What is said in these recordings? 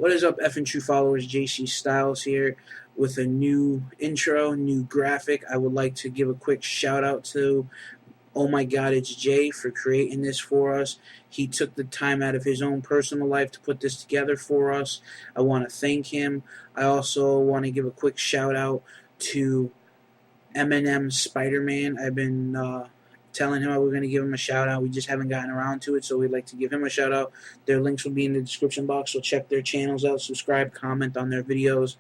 What is up, F and True followers? JC Styles here with a new intro, new graphic. I would like to give a quick shout out to Oh My God, It's Jay for creating this for us. He took the time out of his own personal life to put this together for us. I want to thank him. I also want to give a quick shout out to Eminem Spider-Man. I've been telling him I was going to give him a shout out. We just haven't gotten around to it, so we'd like to give him a shout out. Their links will be in the description box, so check their channels out, subscribe, comment on their videos.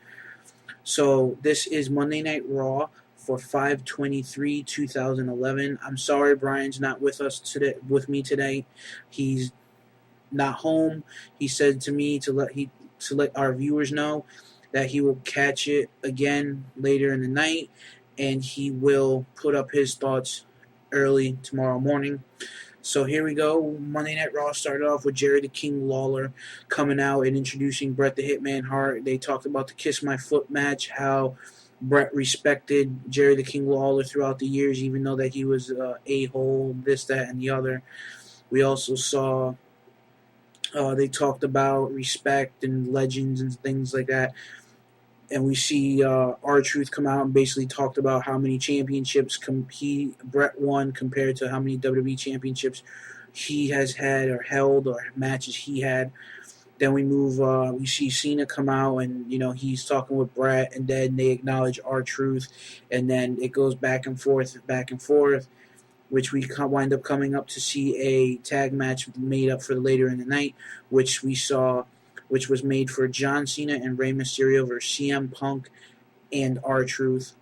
So this is Monday Night Raw for 5/23/2011. I'm sorry Brian's not with us today. With me today, he's not home. He said to me to let our viewers know that he will catch it again later in the night, and he will put up his thoughts early tomorrow morning. So here we go. Monday Night Raw started off with Jerry the King Lawler coming out and introducing Bret the Hitman Hart. They talked about the Kiss My Foot match, how Bret respected Jerry the King Lawler throughout the years, even though that he was a-hole, this, that, and the other. We also saw they talked about respect and legends and things like that. And we see R-Truth come out and basically talked about how many championships Bret won compared to how many WWE championships he has had or held or matches he had. Then we see Cena come out and, he's talking with Bret, and then they acknowledge R-Truth, and then it goes back and forth, which we wind up coming up to see a tag match made up for later in the night, which was made for John Cena and Rey Mysterio versus CM Punk and R-Truth,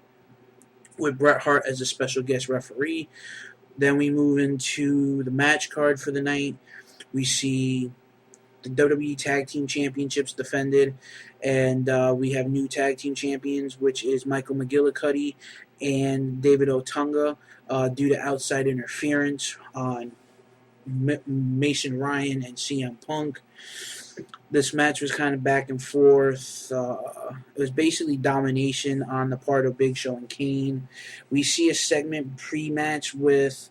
with Bret Hart as a special guest referee. Then we move into the match card for the night. We see the WWE Tag Team Championships defended, and we have new Tag Team Champions, which is Michael McGillicutty and David Otunga, due to outside interference on Mason Ryan and CM Punk. This match was kind of back and forth. It was basically domination on the part of Big Show and Kane. We see a segment pre-match with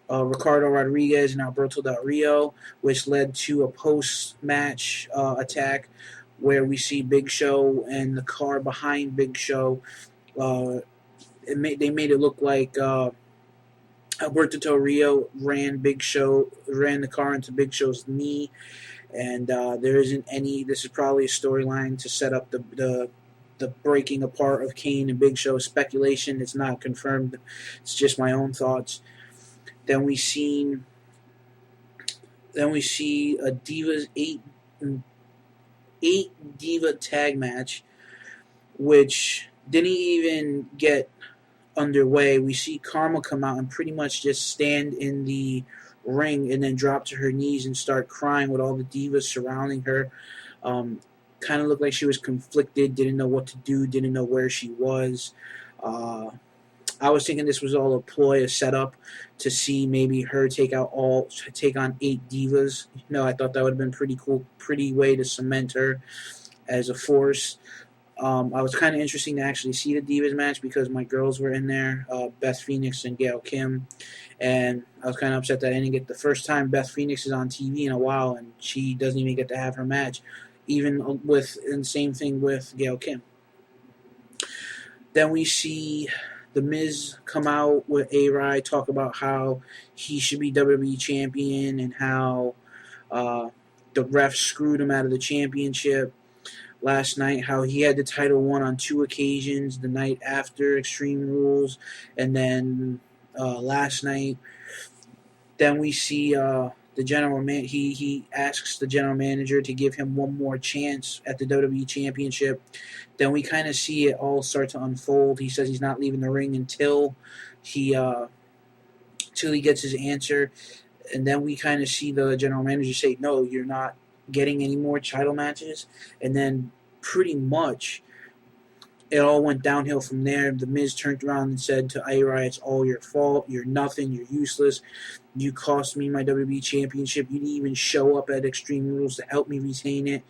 Ricardo Rodriguez and Alberto Del Rio, which led to a post-match attack where we see Big Show and the car behind Big Show. They made it look like Alberto Del Rio ran the car into Big Show's knee. And there isn't any. This is probably a storyline to set up the breaking apart of Kane and Big Show. Speculation. It's not confirmed. It's just my own thoughts. Then we see a Divas eight Diva tag match, which didn't even get underway. We see Karma come out and pretty much just stand in the ring and then drop to her knees and start crying with all the divas surrounding her. Kind of looked like she was conflicted, didn't know what to do, didn't know where she was. I was thinking this was all a ploy, a setup to see maybe her take on 8 divas. I thought that would have been pretty cool, pretty way to cement her as a force. I was kind of interesting to actually see the Divas match because my girls were in there, Beth Phoenix and Gail Kim, and I was kind of upset that I didn't get the first time Beth Phoenix is on TV in a while, and she doesn't even get to have her match, and same thing with Gail Kim. Then we see The Miz come out with A-Rye, talk about how he should be WWE champion and how the refs screwed him out of the championship last night, how he had the title won on 2 occasions, the night after Extreme Rules, and then last night. Then we see the general man. He asks the general manager to give him one more chance at the WWE Championship. Then we kind of see it all start to unfold. He says he's not leaving the ring until he gets his answer, and then we kind of see the general manager say, "No, you're not getting any more title matches," and then pretty much it all went downhill from there. The Miz turned around and said to A-Rye, "It's all your fault. You're nothing. You're useless. You cost me my WWE Championship. You didn't even show up at Extreme Rules to help me retain it.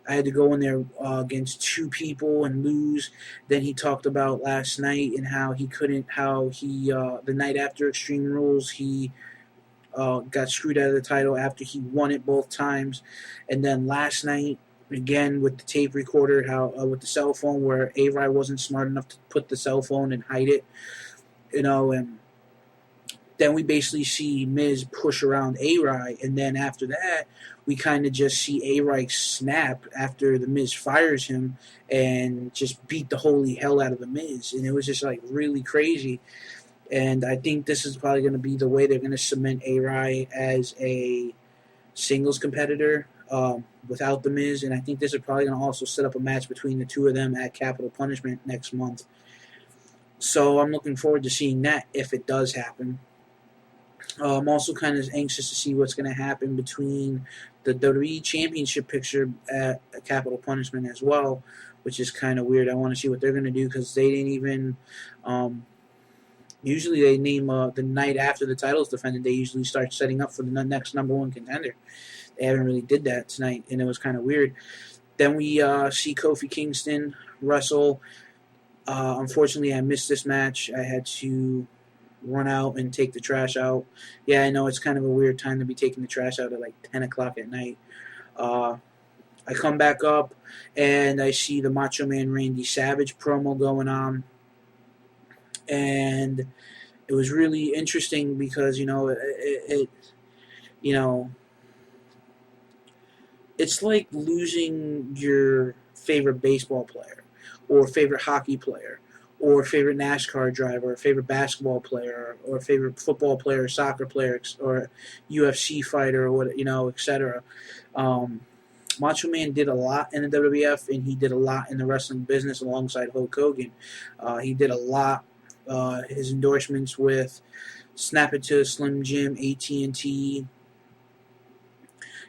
I had to go in there against 2 people and lose." Then he talked about last night and how the night after Extreme Rules, he got screwed out of the title after he won it both times. And then last night, again with the tape recorder, how with the cell phone, where A-Rye wasn't smart enough to put the cell phone and hide it, and then we basically see Miz push around A-Rye, and then after that, we kind of just see A-Rye snap after the Miz fires him and just beat the holy hell out of the Miz, and it was just like really crazy. And I think this is probably going to be the way they're going to cement A-Rye as a singles competitor without the Miz, and I think this is probably going to also set up a match between the two of them at Capital Punishment next month. So I'm looking forward to seeing that if it does happen. I'm also kind of anxious to see what's going to happen between the WWE Championship picture at Capital Punishment as well, which is kind of weird. I want to see what they're going to do because they didn't even. Usually they name the night after the title's defended. They usually start setting up for the next number one contender. They haven't really did that tonight, and it was kind of weird. Then we see Kofi Kingston wrestle. Unfortunately, I missed this match. I had to run out and take the trash out. Yeah, I know it's kind of a weird time to be taking the trash out at like 10 o'clock at night. I come back up, and I see the Macho Man Randy Savage promo going on. And it was really interesting because, it's like losing your favorite baseball player or favorite hockey player or favorite NASCAR driver or favorite basketball player or favorite football player, soccer player, or UFC fighter or what, etc. Macho Man did a lot in the WWF, and he did a lot in the wrestling business alongside Hulk Hogan. He did a lot. His endorsements with Snap It to Slim Jim, AT&T.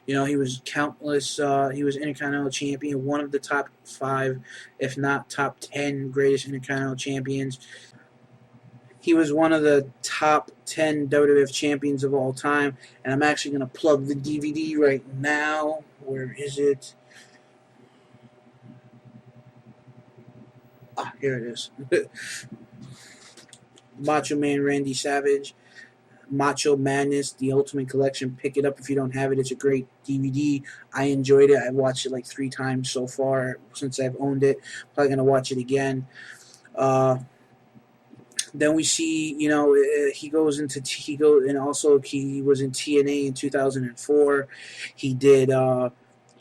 He was countless. He was Intercontinental Champion, one of the top 5, if not top 10 greatest Intercontinental Champions. He was one of the top 10 WWF champions of all time. And I'm actually going to plug the DVD right now. Where is it? Here it is. Macho Man Randy Savage, Macho Madness, The Ultimate Collection. Pick it up if you don't have it. It's a great DVD. I enjoyed it. I've watched it like 3 times so far since I've owned it. Probably going to watch it again. Then we see, he goes into and also he was in TNA in 2004. He did a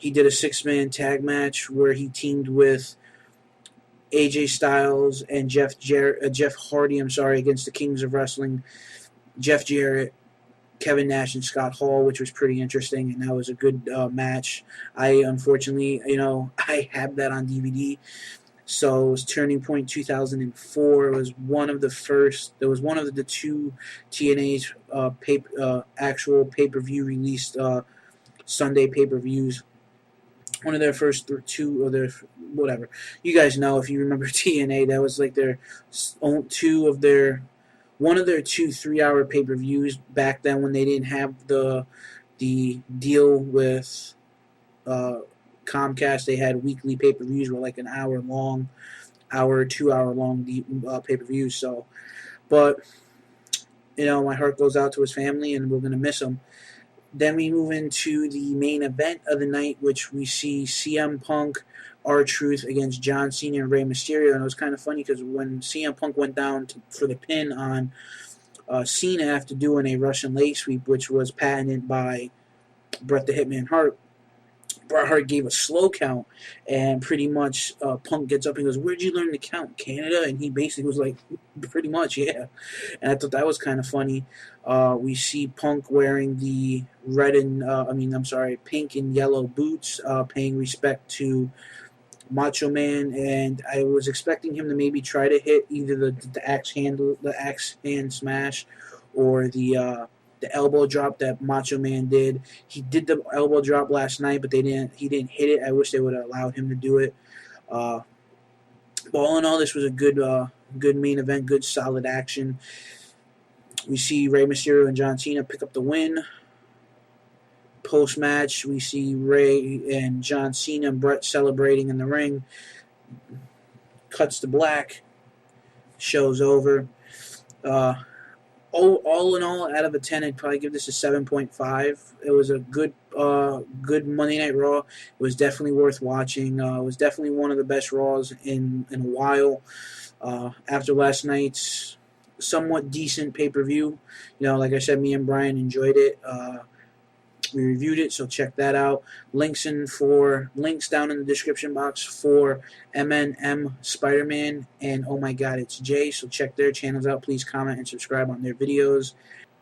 6-man tag match where he teamed with AJ Styles and Jeff Hardy, against the Kings of Wrestling, Jeff Jarrett, Kevin Nash, and Scott Hall, which was pretty interesting, and that was a good match. I unfortunately, I had that on DVD. So it was Turning Point 2004. It was one of the first. There was one of the 2 TNA's actual pay-per-view released Sunday pay-per-views. One of their first 2 or their whatever. You guys know if you remember TNA, that was like one of their 2 3-hour pay-per-views back then when they didn't have the deal with Comcast. They had weekly pay-per-views were like an hour long, 2 hour long pay-per-views. So, but my heart goes out to his family, and we're gonna miss him. Then we move into the main event of the night, which we see CM Punk, R-Truth against John Cena and Rey Mysterio. And it was kind of funny because when CM Punk went down for the pin on Cena after doing a Russian leg sweep, which was patented by Bret the Hitman Hart, Bret Hart gave a slow count, and pretty much Punk gets up and goes, "Where'd you learn to count? Canada?" And he basically was like, "Pretty much, yeah." And I thought that was kind of funny. We see Punk wearing the pink and yellow boots, paying respect to Macho Man, and I was expecting him to maybe try to hit either the axe hand smash, or the elbow drop that Macho Man did. He did the elbow drop last night, but he didn't hit it. I wish they would have allowed him to do it. But all in all, this was a good main event, good solid action. We see Rey Mysterio and John Cena pick up the win. Post-match, we see Rey and John Cena and Bret celebrating in the ring. Cuts to black. Show's over. All in all, out of a 10, I'd probably give this a 7.5. It was a good good Monday Night Raw. It was definitely worth watching. It was definitely one of the best Raws in a while. After last night's somewhat decent pay-per-view, like I said, me and Brian enjoyed it. We reviewed it, so check that out. Links down in the description box for MNM Spider-Man and Oh My God, It's Jay. So check their channels out. Please comment and subscribe on their videos.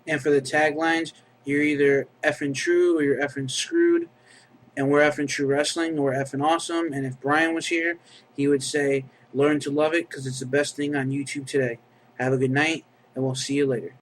And for the taglines, you're either effing true or you're effing screwed. And we're effing true wrestling, or we're effing awesome. And if Brian was here, he would say, learn to love it because it's the best thing on YouTube today. Have a good night, and we'll see you later.